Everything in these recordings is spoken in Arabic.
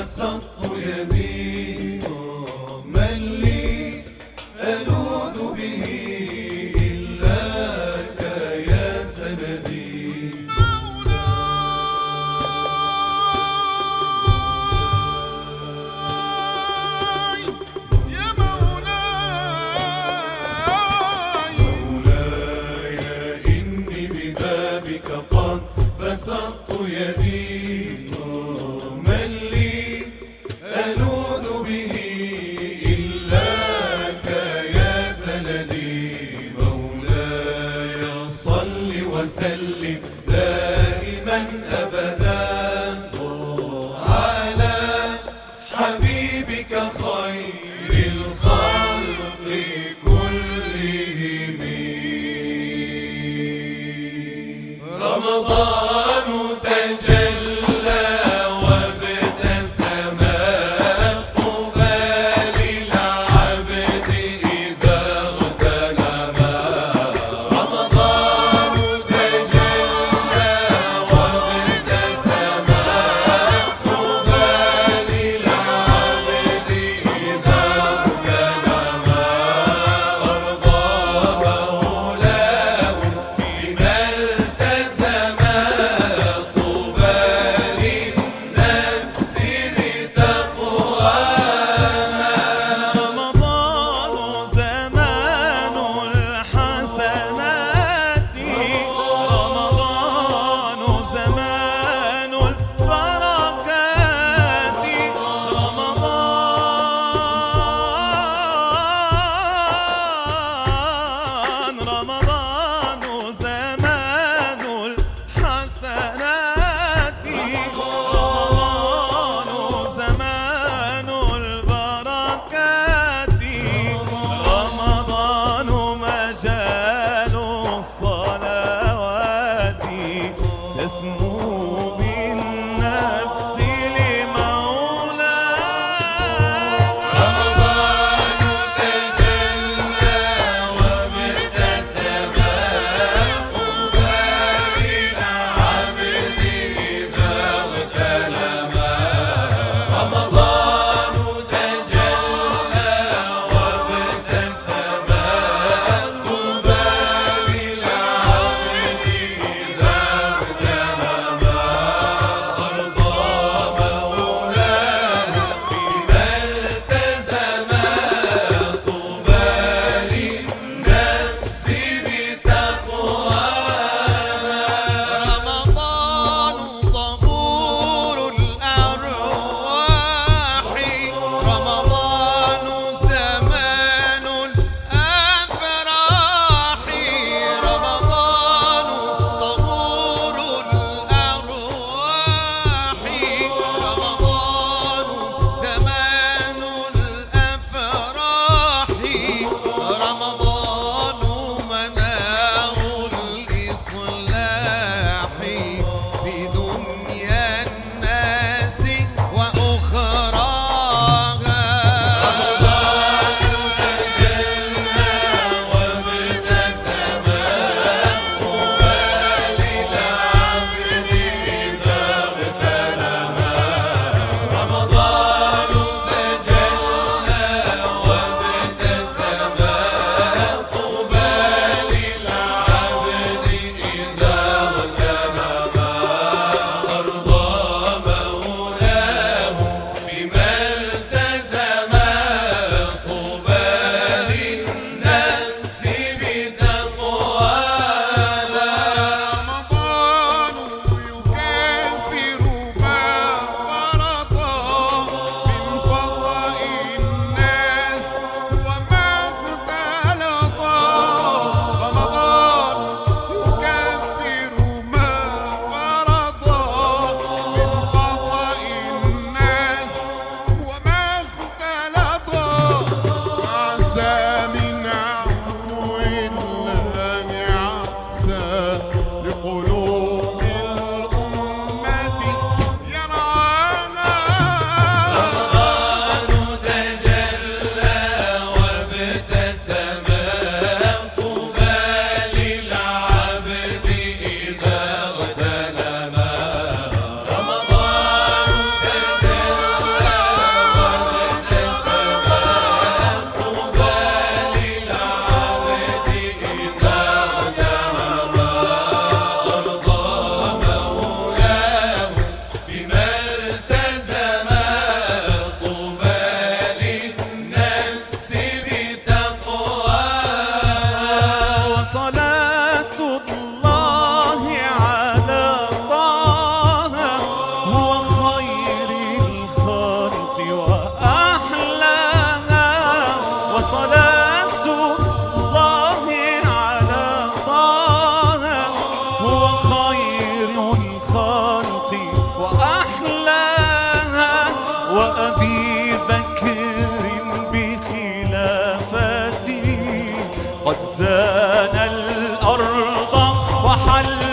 بسطت يدي، من لي ألوذ به إلاك يا سندي. بسطت يدي، من لي ألوذ وأبي بكر بخلافته قد زان الأرض وحلاها.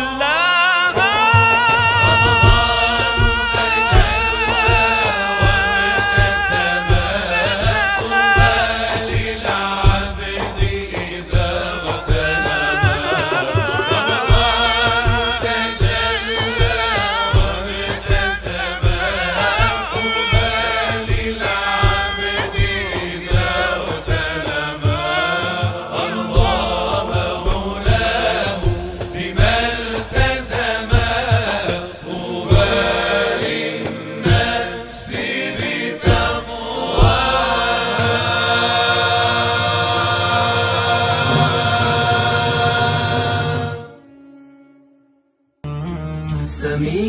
سمي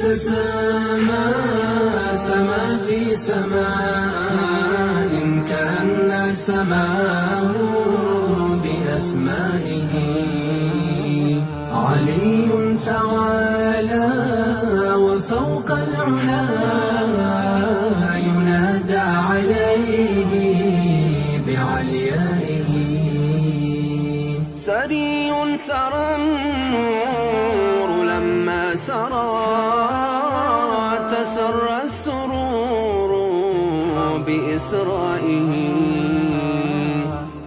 تسامى سما في سماء كأن سماه بأسمائه. علي تعالى وفوق العلا ينادى عليه بعليائه. سري سرى النور لما سرى تسرى السرور بإسرائه.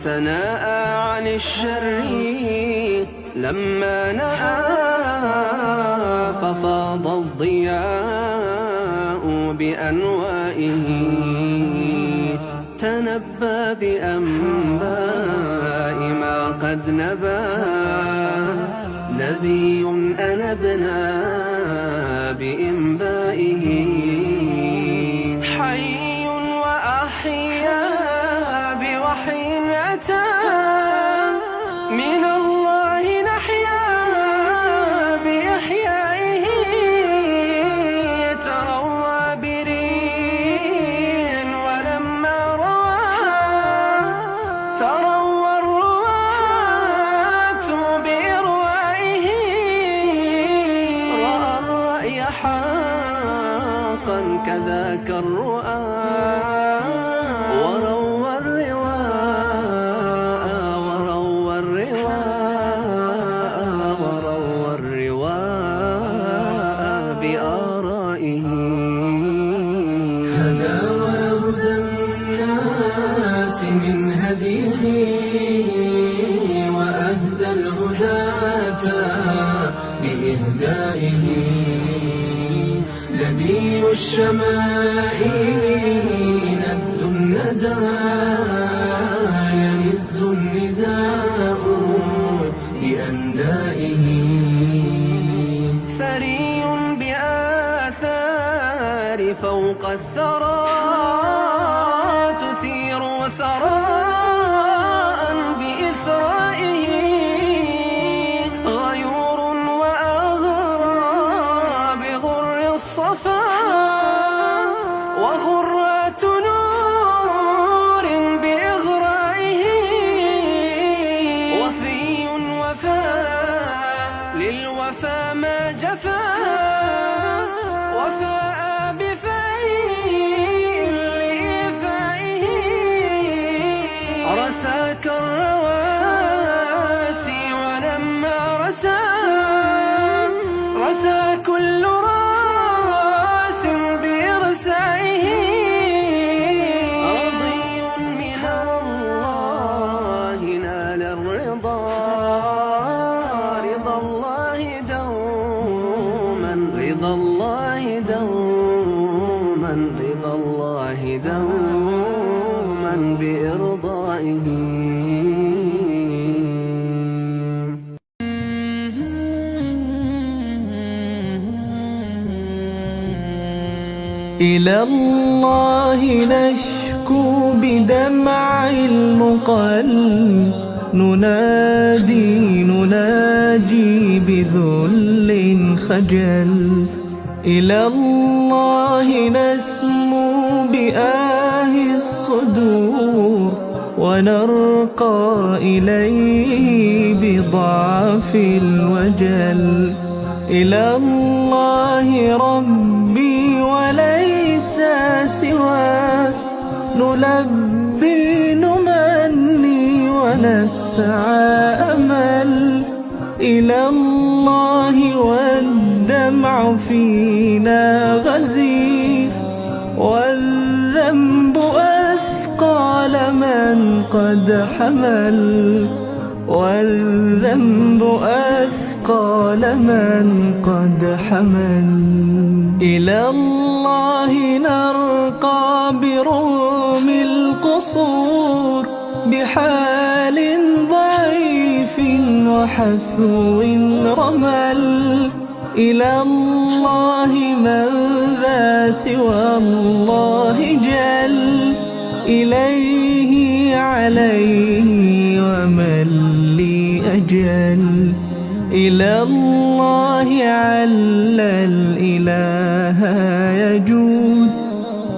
تناءى عن الشر لما نأى ففاض الضياء بأنوائه. تنبى بأنباء ما قد نبى نبي أنبنا بإنبائه. حي وأحيا بوحي أتى من الله نحيا بإحيائه. تروى برين ولما روى تروى الرواة بإروائه. رأى الرأي حقا كذاك الرؤى وروى الرواء وروى الرواء وروى الرواء بآرائه. هدى وهدى الناس من هديه وأهدى الهداة بإهدائه. لدي الشمائل ند الندى يلد النداء بأندائه. ثري بآثار فوق الثرى تثير ثراء بإثرائه. غيور وأغرى بغر الصفا وغرات نور بإغرائه. وفي وفى للوفى ما جفا وفاء بفيء لإيفائه. رساك الرواسي ولما رسى رسى كل راس بإرسائه. رضي من الله نال الرضا رضا الله دوما رضا الله دوما رضا الله دوما بإرضائه. إلى الله نشكو بدمع المقل نناجي بذل خجل. إلى الله نسمو بآه الصدور ونرقى إليه بضعف الوجل. إلى الله ربي وليس سواك نلبي نمني ونسعى أمل إلى الله والدمع فينا غزير والذنب أثقال من قد حمل والذنب أثقال من قد حمل إلى الله نرقى بروم القصور بحال ضعيف وحثو رمل إلى الله من ذا سوى الله جل إليه عليه ومن لي أجل إلى الله عل الإله يجود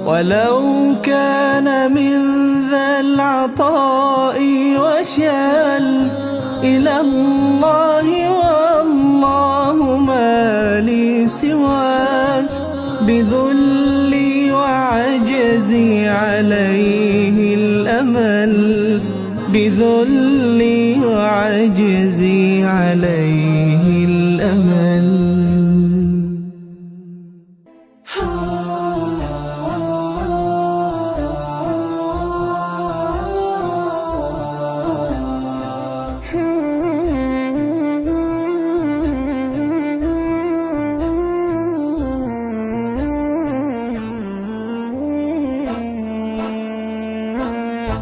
ولو كان من ذا العطاء وشل إلى الله والله ما لي سواك بذلي وعجزي عليه الأمل بذلي وعجزي عليه الأمل.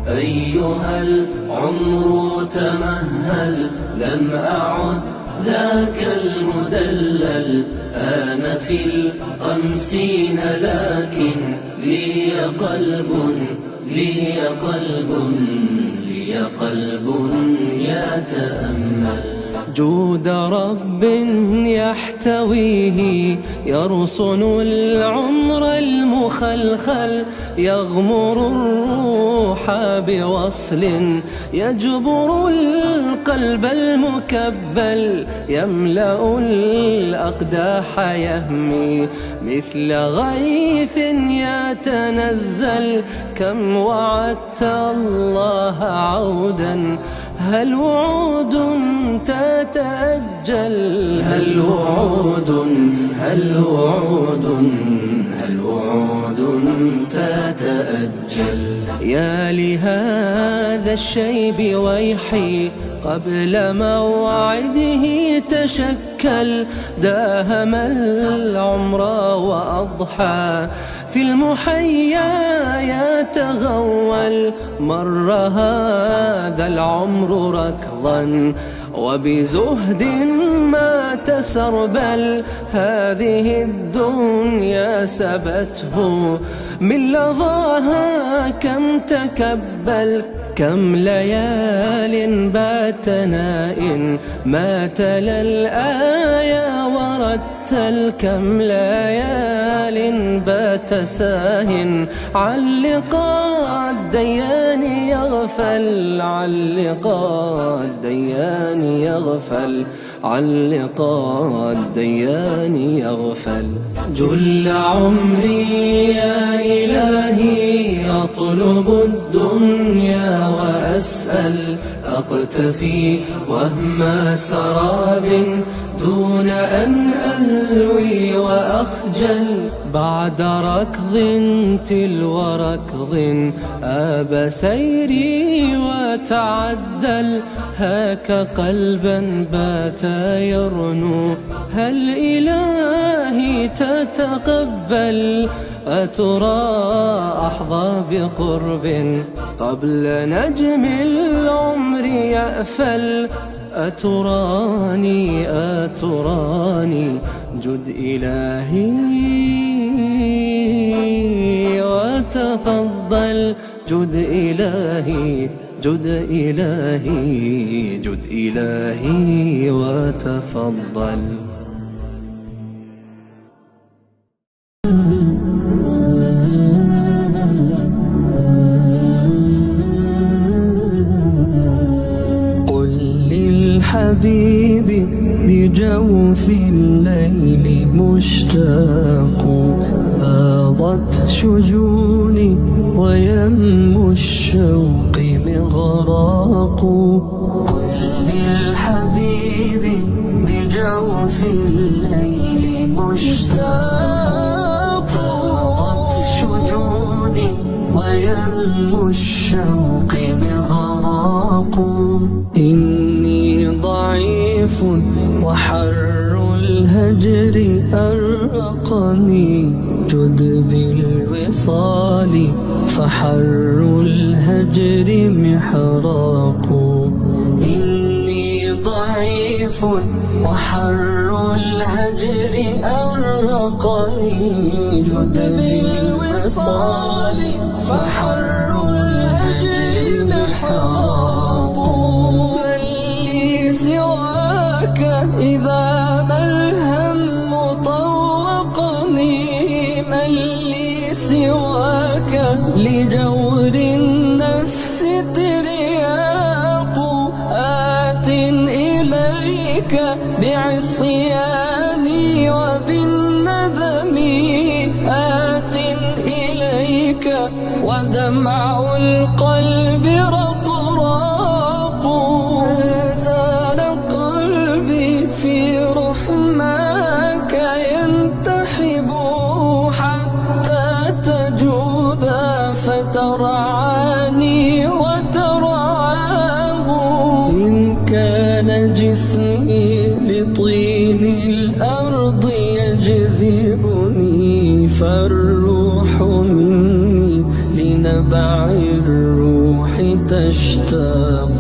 أيها العمر تمهل لم أعد ذاك المدلل آن في الخمسين لكن لي قلب يتأمل جود رب يحتويه يرصن العمر المخلخل يغمر الروح بوصل يجبر القلب المكبل يملأ الأقداح يهمي مثل غيث يتنزل كم وعدت الله عودا هل وعود تتأجل هل وعود تتأجل يا لهذا الشيب ويحي قبل موعده تشكل داهم العمر وأضحى في المحيا يتغول مر هذا العمر ركضا وبزهد ما تسربل هذه الدنيا سبته من لظاها كم تكبل كم ليال بات نائم ما تلا الآية ورتل كم ليال بات ساهٍ عن لقاء الديان يغفل عن لقاء الديان يغفل عن لقاء الديان يغفل جل عمري يا إلهي أطلب الدنيا وأسأل أقتفي وهم سراب دون أن ألوي وأخجل بعد ركض تلو ركض آب سيري وتعدل هاك قلبا بات يرنو هل إلهي تتقبل أترى أحظى بقرب قبل نجم العمر يأفل أتراني جد إلهي وتفضل جد إلهي جد إلهي جد إلهي وتفضل حبيبي بجوف الليل مشتاق فاض فاضت شجوني ويم الشوق مغراق. قل للحبيب بجوف الليل مشتاق. فاضت شجوني ويم الشوق مغراق. إني ضعيف وحر الهجر أرقني. جد بالوصال فحر الهجر محراق. إني ضعيف وحر الهجر أرقني. جد بالوصال فحر الهجر محراق. من لي سواك إذا ما الهم طوقني. من لي سواك لجور النفس ترياق. آت إليك بعصياني وبالندم. آت إليك ودمع القلب رقراق. ما زال قلبي في رحماك ينتحب حتى تجودا فترعاني وترعاه. إن كان جسمي لطين الأرض يجذبني فالروح مني لنبع الروح تشتاق.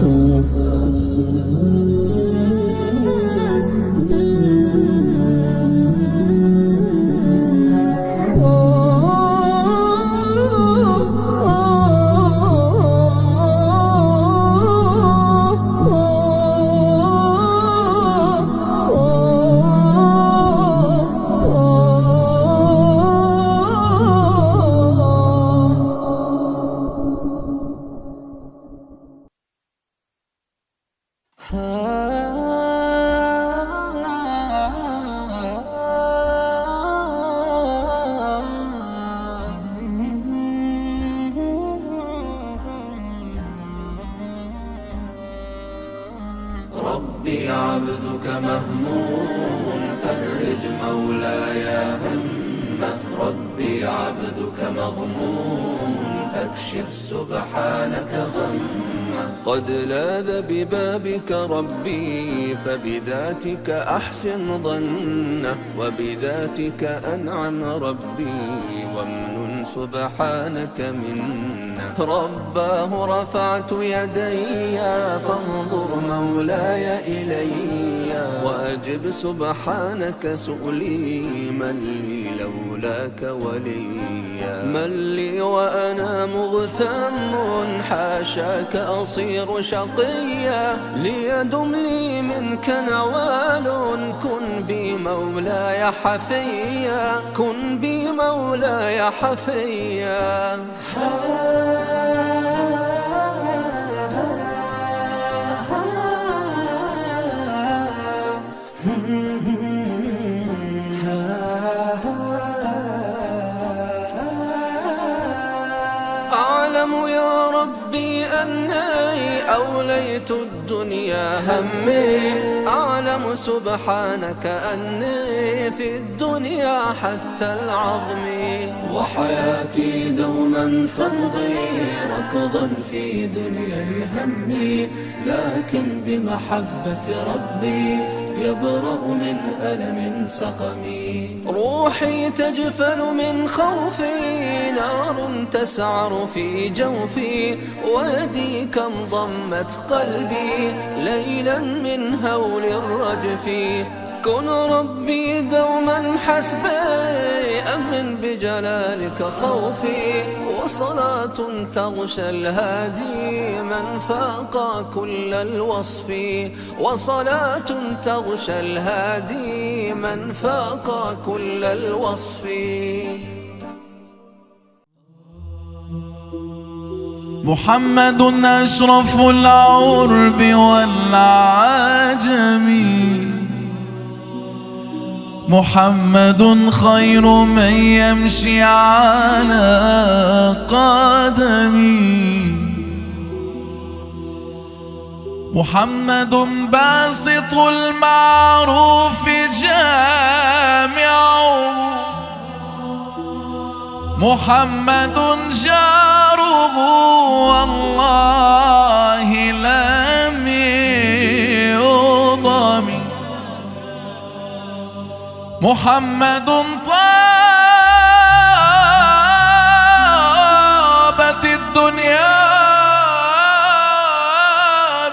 ربي عبدك مهموم فرج مولاي همه. ربي عبدك مغموم فاكشف سبحانك غمه. قد لاذ ببابك ربي فبذاتك أحسن ظنه. وبذاتك أنعم ربي وامنن سبحانك منا. رباه رفعت يدي فانظر مولاي إلي. وأجب سبحانك سؤلي من لي لولاك وليا. من لي وأنا مغتم حاشاك أصير شقيا. ليدم لي منك نوال كن بي مولاي حفيا. كن بي مولاي حفيا. أعلم يا ربي أني أوليت الدنيا همي. أعلم سبحانك أني في الدنيا حتى العظم. وحياتي دوما تمضي ركضا في دنيا الهم. لكن بمحبة ربي يبرأ من ألم سقمي. روحي تجفل من خوفي نار تسعر في جوفي. ويدي كم ضمت قلبي ليلا من هول الرجف. كن ربي دوما حسبي أمن بجلالك خوفي. وصلاة تغشى الهادي من فاق كل الوصف. وصلاة تغشى الهادي من فاق كل الوصف. محمد أشرف العرب والعجم. محمد خير من يمشي على قدمي، محمد باسط المعروف جامعه، محمد جاره والله لم يضم، محمد طابت الدنيا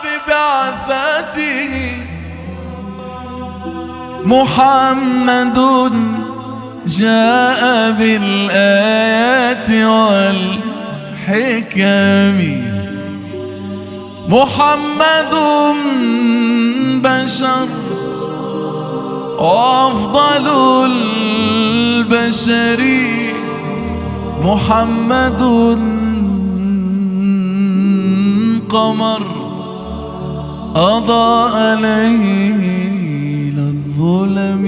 ببعثته، محمد جاء بالآيات والحكم، محمد بشر وأفضل البشر، محمد قمر أضاء ليل الظلم،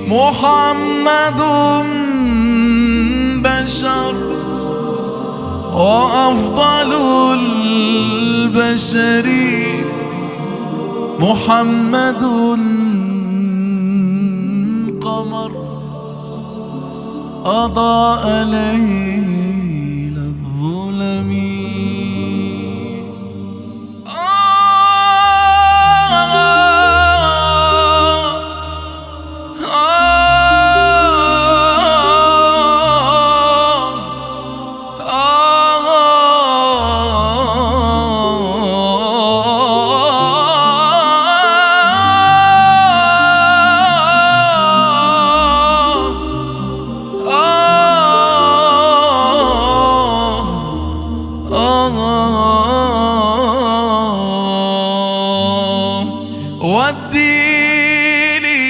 محمد بشر وأفضل البشر، محمد قمر أضاء ليل الظلم. ودي لي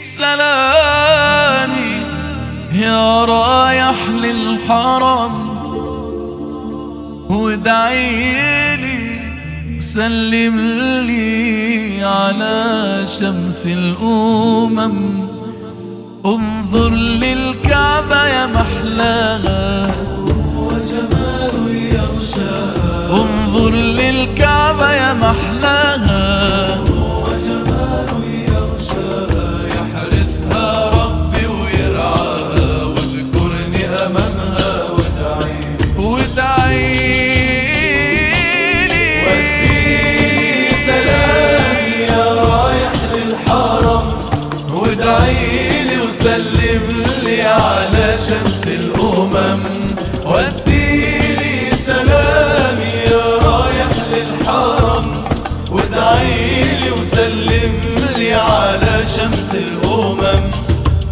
سلامي يا رايح للحرم، وادعي لي وسلم لي على شمس الأمم، انظر للكعبة يا محلاها وجمال يغشاها، انظر للكعبة يا محلاها وجمال يغشاها، يحرسها ربي ويرعاها، واذكرني أمامها وادعي لي ودي سلامي يا رايح للحرم، وادعي لي وسلم لي على شمس الأمم، ودي لي سلامي يا رايح للحرم، وادعي لي وسلم لي على شمس الأمم،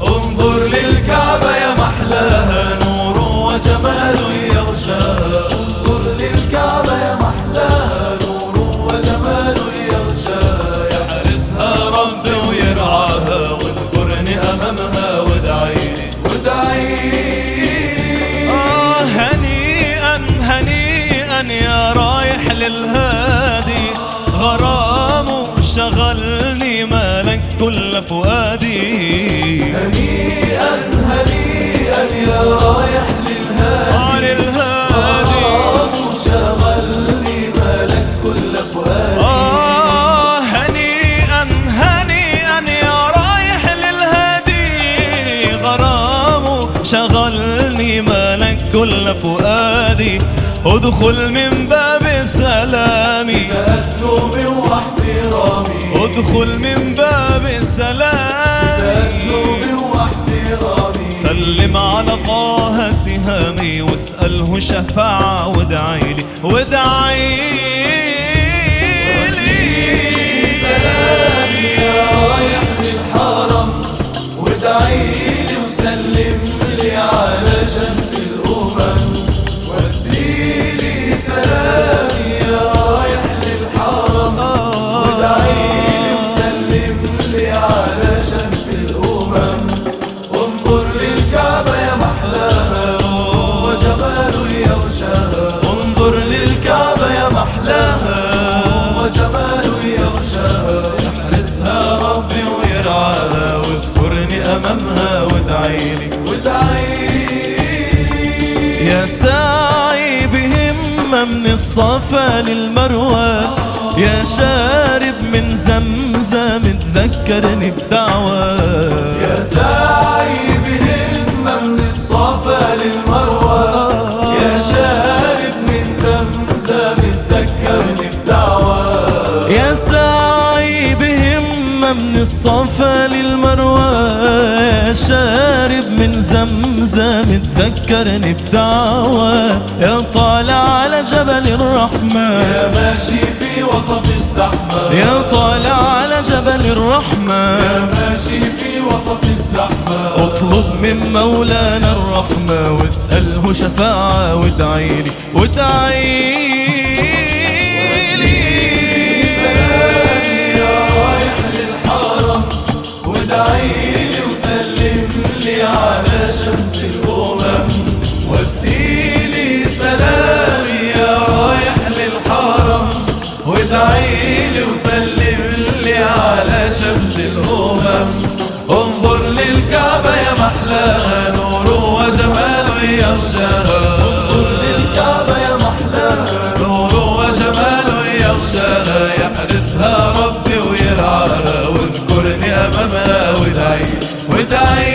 انظر للكعبة يا محلاها نور وجمال يغشاها، انظر للكعبة يا محلاها نور وجمال يغشاها، يحرسها ربي ويرعاها، واذكرني أمامها وادعي لي هنيئا هنيئا يا رايح للهادي، غرامه شغلني مالك كل فؤادي. هنيئا هنيئا يا رايح للهادي، غرامه شغلني مالك كل فؤادي. هنيئا هنيئا يا رايح للهادي، غرامه شغلني مالك كل فؤادي، ادخل من باب السلام بأدنوبي واحترامي، ادخل من باب السلام بأدنوبي واحترامي، سلم على طه اتهامي واسأله شفاعة وادعي لي سلامي يا رايح للحرم، وادعي لي وسلم لي على شمس الأمم، ودي لي سلامي يا رايح للحرم، وادعي لي وسلم لي على شمس الأمم، انظر للكعبة يا محلاها وجمال يغشاها، انظر للكعبة يا محلاها وجمال يغشاها، يحرسها ربي ويرعاها، يا ساعي بهمة من الصفا للمروة، يا شارب من زمزم تذكرني بدعوة. يا ساعي بهمة من الصفا للمروة، يا شارب من زمزم تذكرني بدعوة. يا ساعي بهمة من الصفا للمروة، يا شارب من زمزم تذكرني بدعوة. يا طالع على جبل الرحمة، يا ماشي في وسط الزحمة، يا طالع على جبل الرحمة، يا ماشي في وسط الزحمة. اطلب من مولانا الرحمة واسأله شفاعة وادعيلي سلامي يا رايح للحرم، وادعيلي وسلم لي على شمس الأمم. وديلي سلامي يا رايح للحرم، وادعيلي وسلم لي على شمس الأمم. انظر للكعبة يا محلاها، نور وجمال يغشاها. انظر للكعبة يا محلاها، نور وجمال يغشاها. يحرسها ربي ويرعاها، واذكرني أمامها وادعيلي.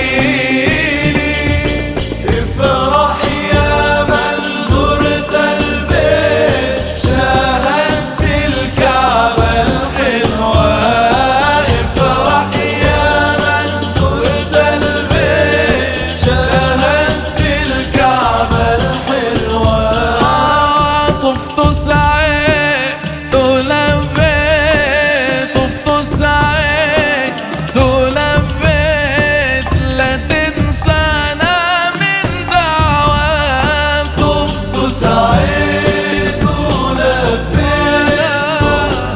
افرح يا من زرت البيت، شاهدت الكعبة الحلوة. افرح يا من زرت البيت، شاهدت الكعبة الحلوة. طفت سعيت ولبيت، طفت سعيت ولبيت، لا تنسانا من دعوات. طفت سعيت ولبيت،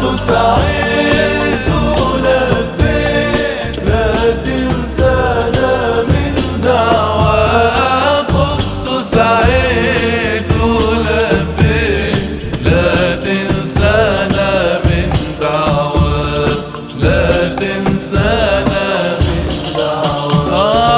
طفت سعيت ولبيت، لا تنسانا من دعوات. طفت سعيت ولبيت، لا تنسانا من دعوات، لا تنسانا من دعوات.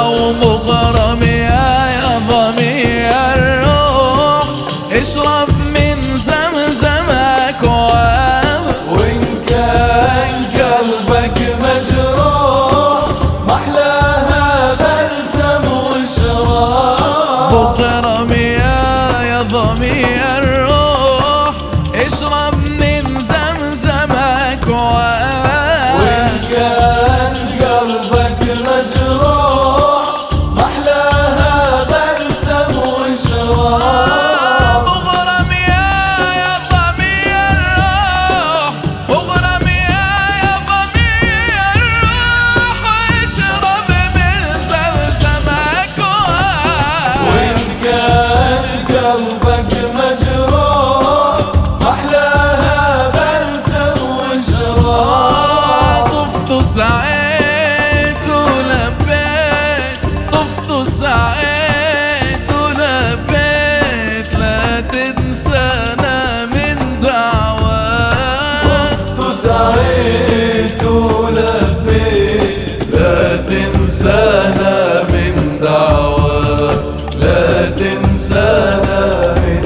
ومغرم يا ضمي الروح، اشرب من زمزمك واب. وإن كان قلبك مجروح، محلاها بلسم وشراب. مغرم يا ضمي الروح، اشرب من زمزمك واب. وإن كان قلبك مجروح، محلاها بلسم وشراب. مغرم يا ضمي الروح، مغرم يا ضمي الروح، اشرب من زمزمك واب. وإن كان قلبك مجروح، محلاها بلسم وشراب. طفت سعيت ولبيت، طفت سعيت ولبيت، لا تنسانا من دعوات. طفت سعيت ولبيت، لا تنسانا من دعوات، لا تنسانا من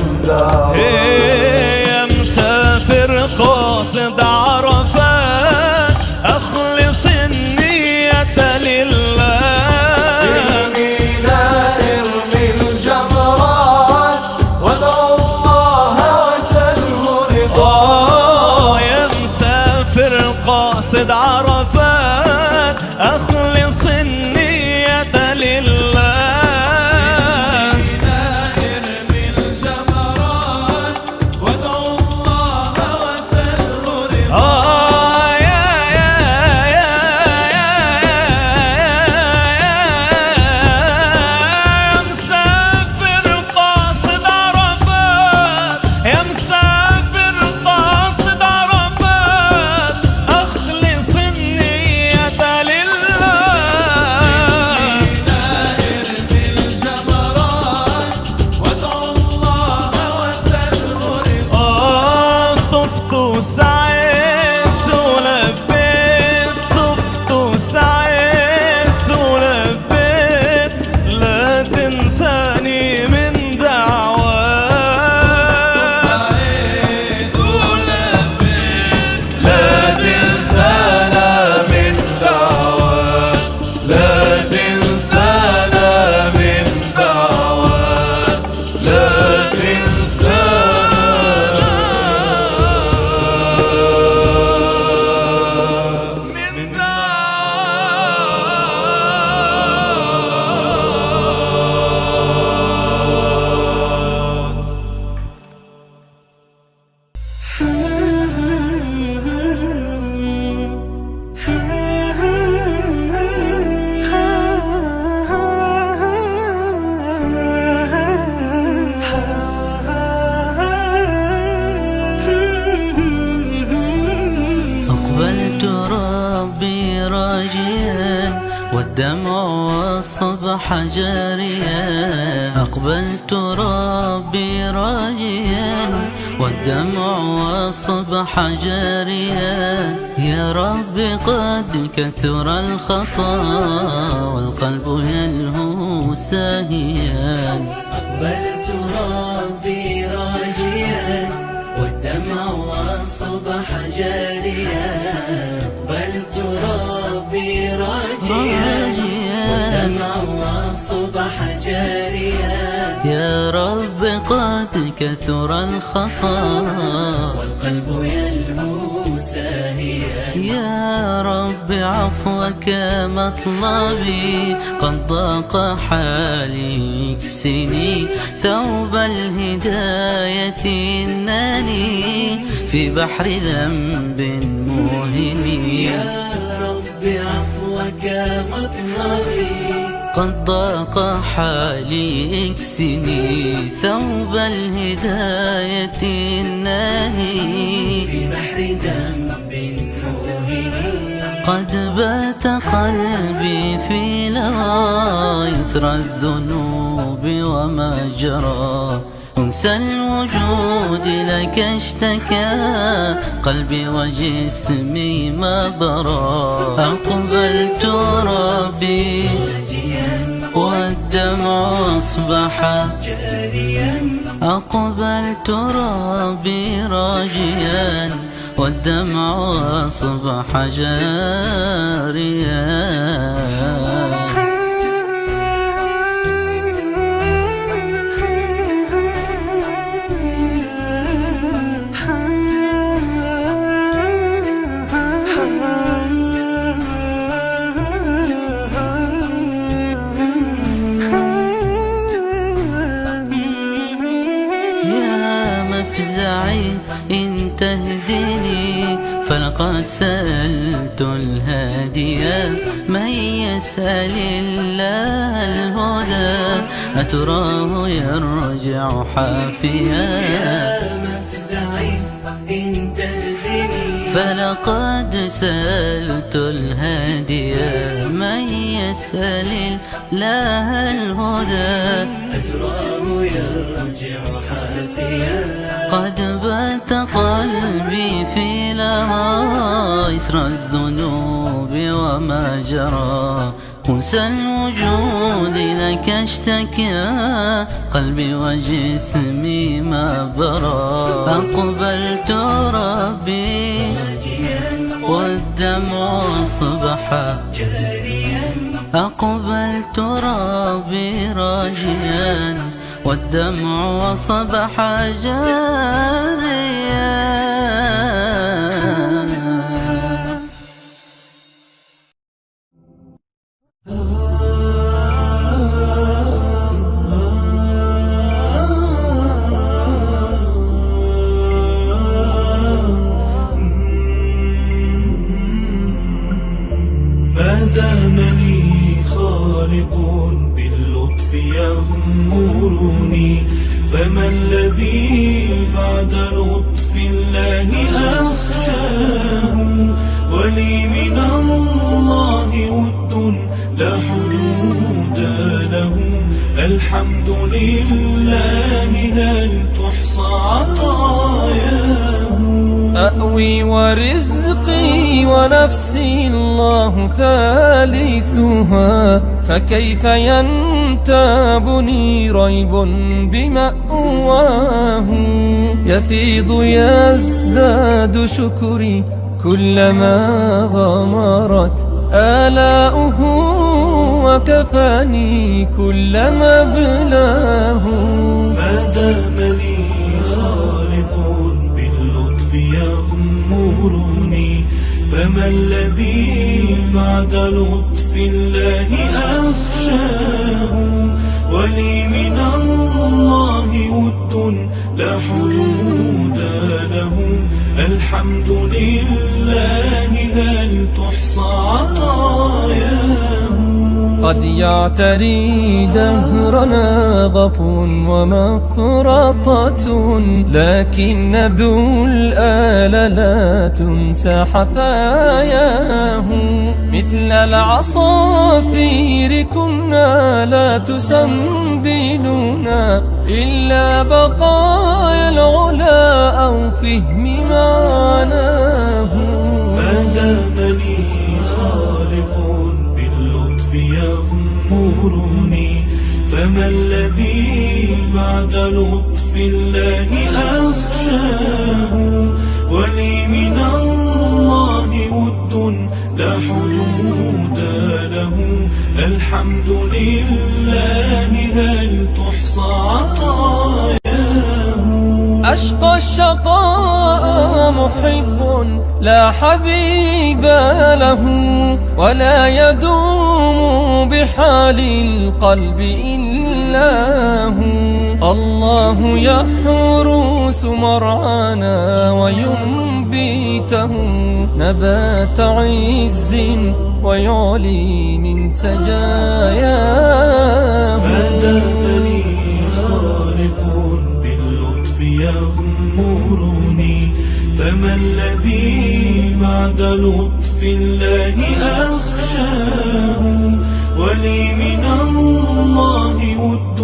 والدمع والصبح جاريا، أقبلت ربي راجيا والدمع والصبح جاريا. يا رب قد كثر الخطا والقلب يلهو ساهيا، أقبلت ربي راجيا والدمع والصبح جاريا، أقبلت ربي راجيا والدمع والصبح جاريا. يا رب قد كثر الخطا والقلب يلهو ساهيا. يا رب عفوك مطلبي قد ضاق حالي، اكسني ثوب الهداية إنني في بحر ذنب موهن. يا رب عفوك مطلبي قد ضاق حالي، اكسني ثوب الهداية إنني في بحر ذنب موهن. قد بات قلبي في لظى إثر الذنوب وما جرى، أنسى الوجود لك اشتكى قلبي وجسمي ما برى. أقبلت ربي والدمع أصبح جاريا، أقبلت ربي راجيا والدمع أصبح جاريا. إن تهدني فلقد سألت الهادية، من يسأل الله الهدى أتراه يرجع حافيا. يا مفزعي إن تهدني فلقد سألت الهادية، من يسأل الله الهدى أتراه يرجع حافيا. قد بات قلبي في لها إثر الذنوب وما جرى، أنسى الوجود لك اشتكى قلبي وجسمي ما برى. أقبلت ربي والدمع أصبح جاريا، أقبلت ربي راجيا والدمع أصبح جاريا. ما دام لي خالق باللطف يغمرني، فما الذي بعد لطف الله أخشاه؟ ولي من الله ود لا حدود له، الحمد لله هل تحصى عطاياه؟ أأوي ورزقي ونفسي الله ثالثها، فكيف ينتابني ريب بمأواه؟ يفيض يزداد شكري كلما غمرت آلاؤه، وكفاني كلما بلاه. ما دام لي خالق باللطف يغمرني، فما الذي بعد لطف الله أخشاه؟ ولي من الله ود لا حدود له، الحمد لله هل تحصى عطاياه؟ قد يعتري دهرنا غفو ومفرطة، لكن ذو الآل لا تنسى حثاياه. مثل العصافير كنا لا تسنبلنا، إلا بقايا العلا أو فهم معناه. ما دامني خالق باللطف يغمرني، فما الذي بعد لطف الله أخشاه. ولي من الله ود لا حدود له، الحمد لله هل تحصى عطاياه. أشقى الشقاء محب لا حبيب له، ولا يدوم بحال القلب إلا هو. الله يحرس مرعانا وينبته نبات عز ويعلي من سجاياه. ما دامني خالق باللطف يغمرني، فما الذي بعد لطف الله أخشاه. ولي من الله ود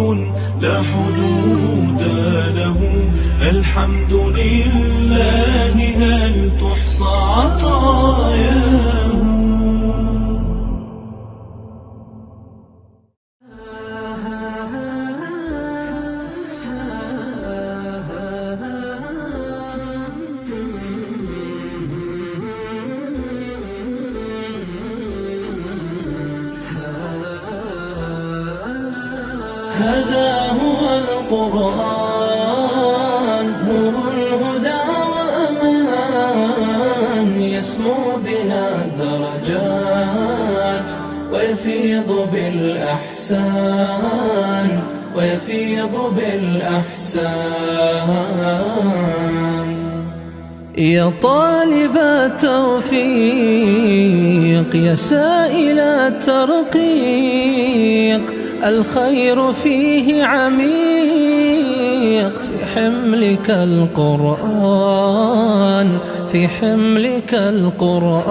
لا حدود له، الحمد لله هل تحصى عطاياه. هذا هو القرآن، نور الهدى وأمان، يسمو بنا الدرجات ويفيض بالأحسان، ويفيض بالأحسان. يا طالب التوفيق، يا سائل الترقيق، الخير فيه عميق في حملك القرآن، في حملك القرآن.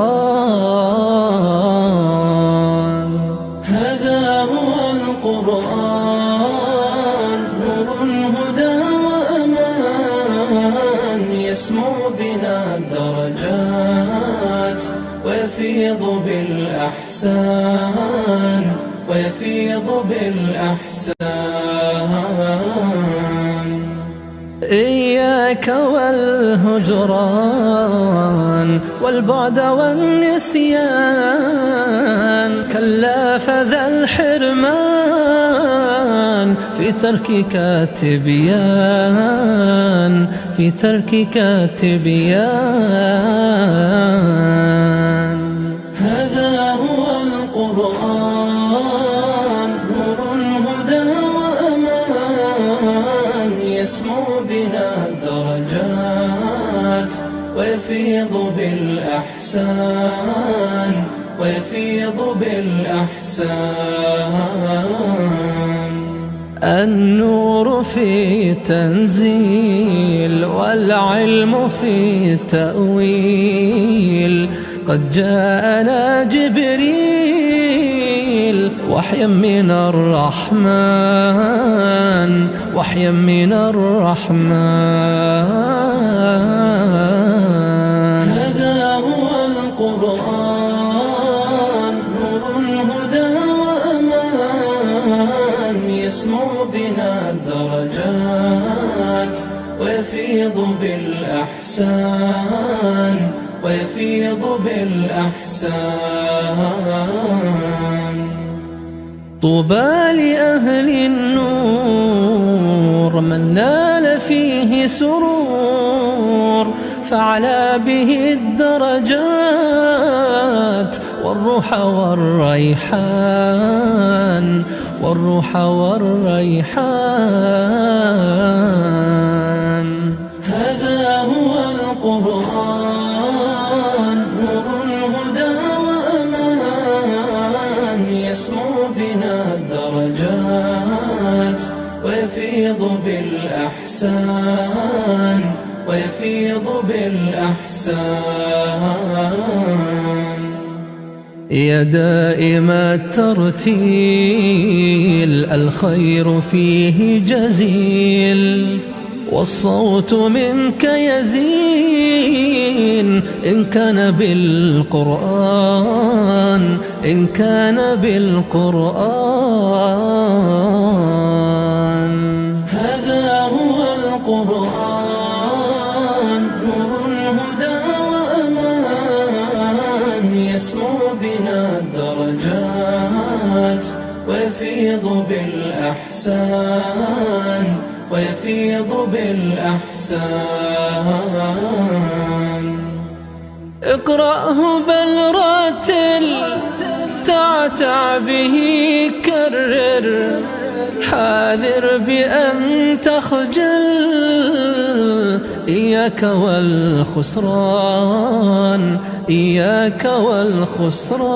هذا هو القرآن، نور هدى وأمان، يسمو بنا الدرجات ويفيض بالأحسان، ويفيض بالأحسان. إياك والهجران والبعد والنسيان، كلا فذا الحرمان في تركك تبيان، في تركك تبيان. هذا هو القرآن، نور هدى وأمان، يسمو بنا الدرجات ويفيض بالأحسان، ويفيض بالأحسان. النور في تنزيل والعلم في تأويل، قد جاءنا جبريل وحيا من الرحمن، وحيا من الرحمن. هذا هو القرآن، نور هدى وأمان، يسمو بنا الدرجات ويفيض بالأحسان، ويفيض بالأحسان. طوبى لأهل النور، من نال فيه سرور، فعلى به الدرجات والروح والريحان، والروح والريحان. هذا هو القرآن، نور هدى وأمان، يسمو به ويفيض بالأحسان ويفيض بالأحسان. يا دائم الترتيل الخير فيه جزيل، والصوت منك يزين إن كان بالقرآن، إن كان بالقرآن. هذا هو القرآن، نور الهدى وأمان، يسمو بنا الدرجات ويفيض بالأحسان ويفيض بالأحسان. اقرأه بل راتل، تعتع به كرر، حاذر بأن تخجل، إياك والخسران، إياك والخسران.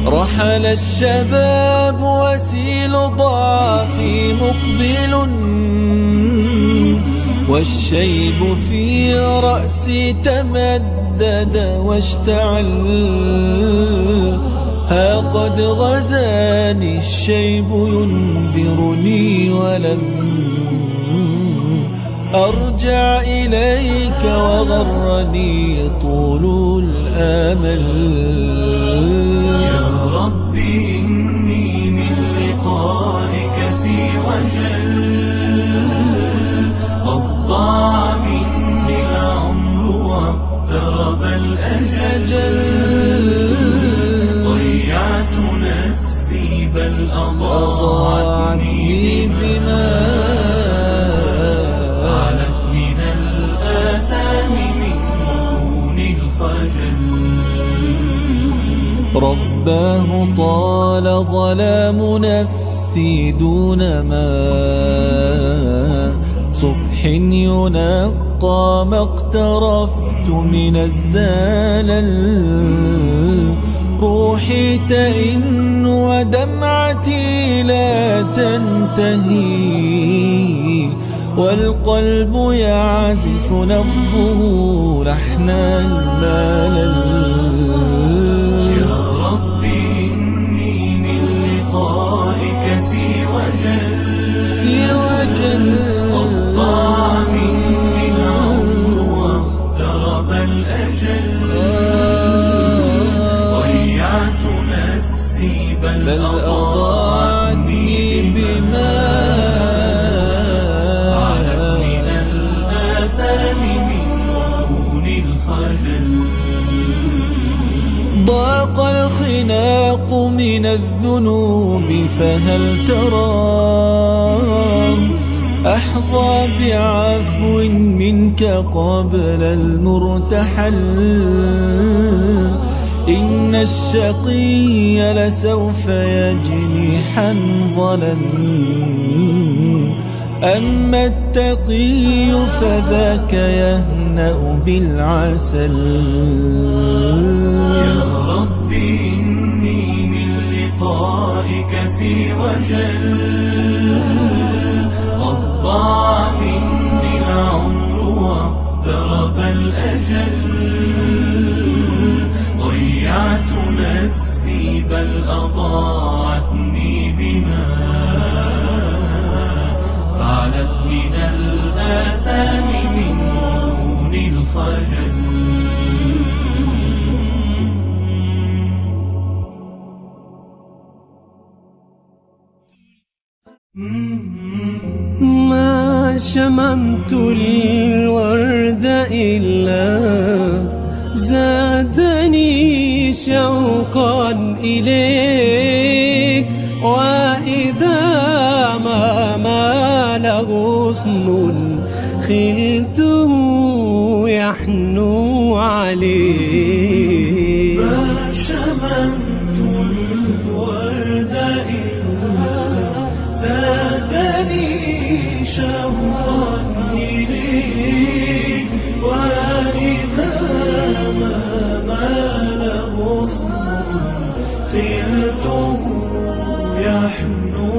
رحل الشباب وسيل ضعفي مقبل، والشيب في رأسي تمدد واشتعل. ها قد غزاني الشيب ينذرني، ولم أرجع إليك وغرني طول الآمل. يا ربي إني من لقائك في وجل، قد ضاع مني العمر واقترب الأجل. ضيعت نفسي بل أضاعني بما فعلت من الآثام من دون الخجل. رباه طال ظلام نفسي دون ما صبح ينقى ما اقترفت من الزلل. روحي تئن ودمعتي لا تنتهي، والقلب يعزف نبضه لحن الملل. يا ربي إني من لقائك في وجل، في وجل. قد ضاع مني العمر واقترب الأجل. ضيعت نفسي بل أضاعني بما فعلت من الآثام من دون الخجل. ضاق الخناق من الذنوب فهل ترى أحظى بعفو منك قبل المرتحل. إن الشقي لسوف يجني حنظلا، أما التقي فذاك يهنأ بالعسل. يا ربي إني من لقائك في وجل، قد ضاع مني العمر واقترب الأجل. نفسي بل أضاعتني بما فعلت من الآثام من دون الخجل. ما شممت الورد إلا زادني شوقا إليك، وإذا ما مال غصن خلته يحنو عليك. ما شممت الورد إلا زادني شوقا إليك، وإذا ما مال غصن خلته يحنو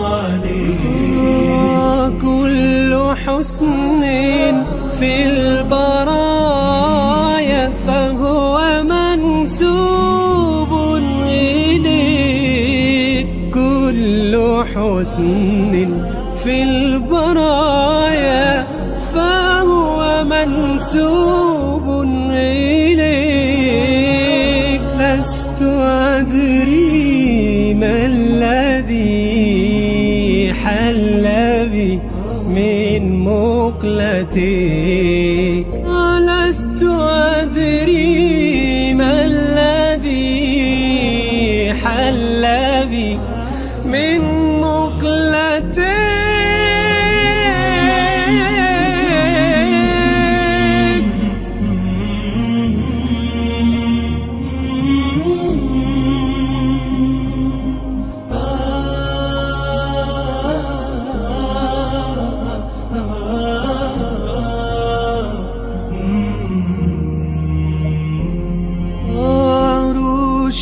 عليك. كل حسن في البرايا فهو منسوب إليك، كل حسن في البرايا فهو منسوب إليك. لست أدري ما الذي حل بي من مقلتك، ولست أدري ما الذي حل بي من مقلتك.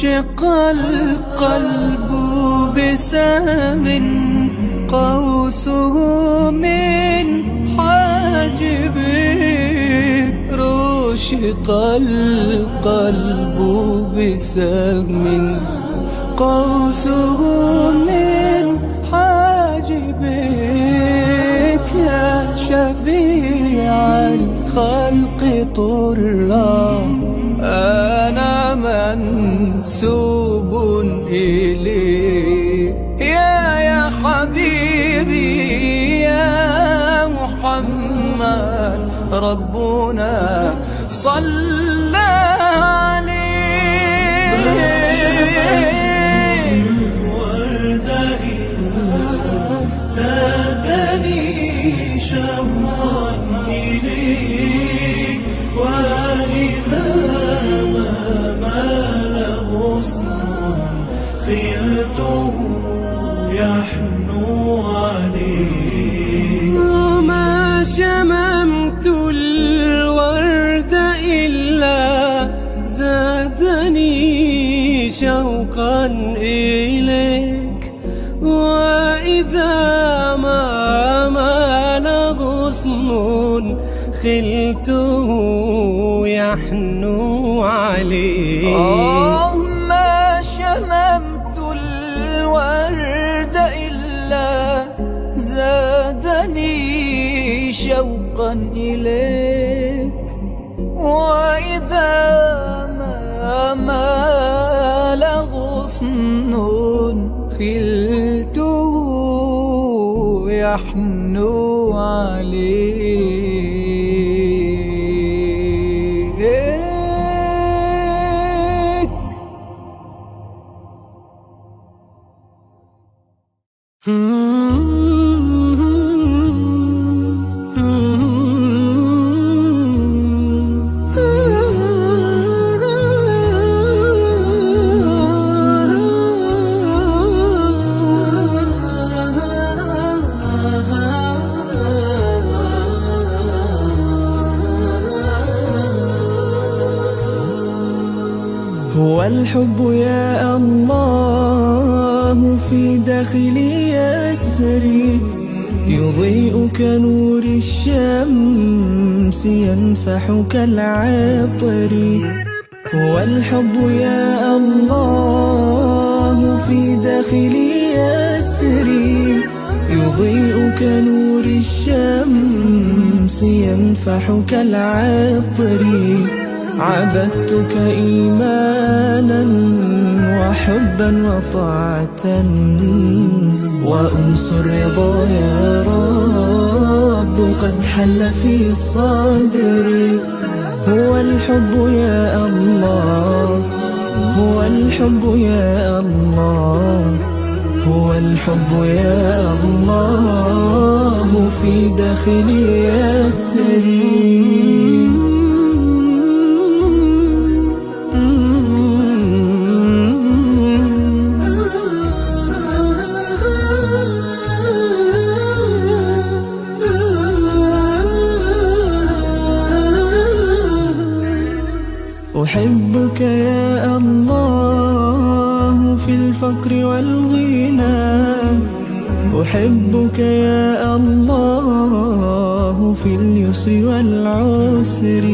شق القلب بسهم قوسه من حاجبك، رشق القلب بسهم قوسه من حاجبك. يا شفيع الخلق طرا أنا منسوب إليك، يا حبيبي يا محمد ربنا صلى عليك. الورد زادني شوقا إليك، وإذا ما مال غصن خلته يحنو عليك. وما شممت الورد إلا زادني شوقا إليك، وإذا ما مال غصن خلته يحنو عليك. ما شممت الورد إلا زادني شوقا إليك، وإذا ما مال غصن خلته يحنو عليك. هو الحب يا الله في داخلي يسري، يضيء كنور الشمس ينفح كالعطر. هو الحب يا الله في داخلي يسري، يضيء كنور الشمس ينفح كالعطر. عبدتك إيمانا وحبا وطاعة، وأنس الرضا يا رب قد حل في صدري. هو الحب يا الله، هو الحب يا الله، هو الحب يا الله في داخلي يسري. أحبك يا الله في الفقر والغنى، أحبك يا الله في اليسر والعسر.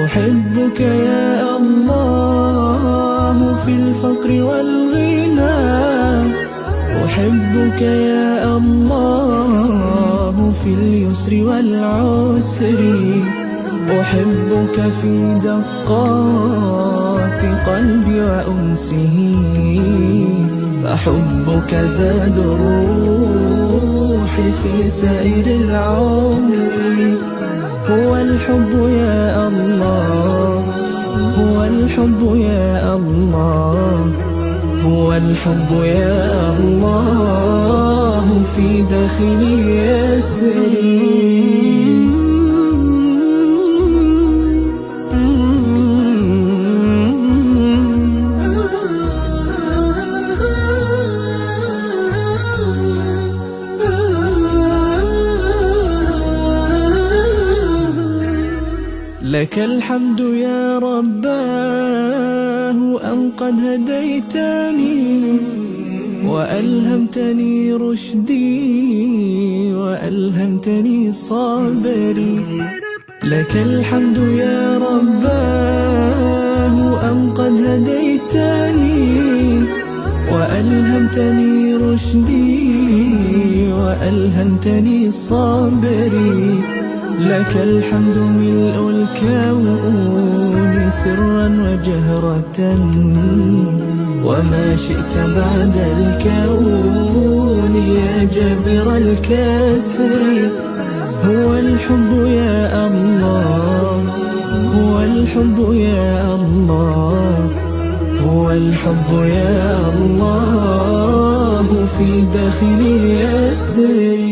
أحبك يا الله في الفقر والغنى، أحبك يا الله في اليسر والعسر. أحبك في دقات قلبي وأنسه، فحبك زاد الروح في سائر العمر. هو الحب يا الله، هو الحب يا الله، هو الحب يا الله في داخلي يسري. لك الحمد يا رباه أن قد هديتني، وألهمتني رشدي وألهمتني صبري. لك الحمد يا رباه أن قد هديتني، وألهمتني رشدي وألهمتني صبري. لك الحمد ملء الكون سرا وجهرة، وما شئت بعد الكون يا جابر الكسر. هو الحب يا الله، هو الحب يا الله، هو الحب يا الله في داخلي يسري.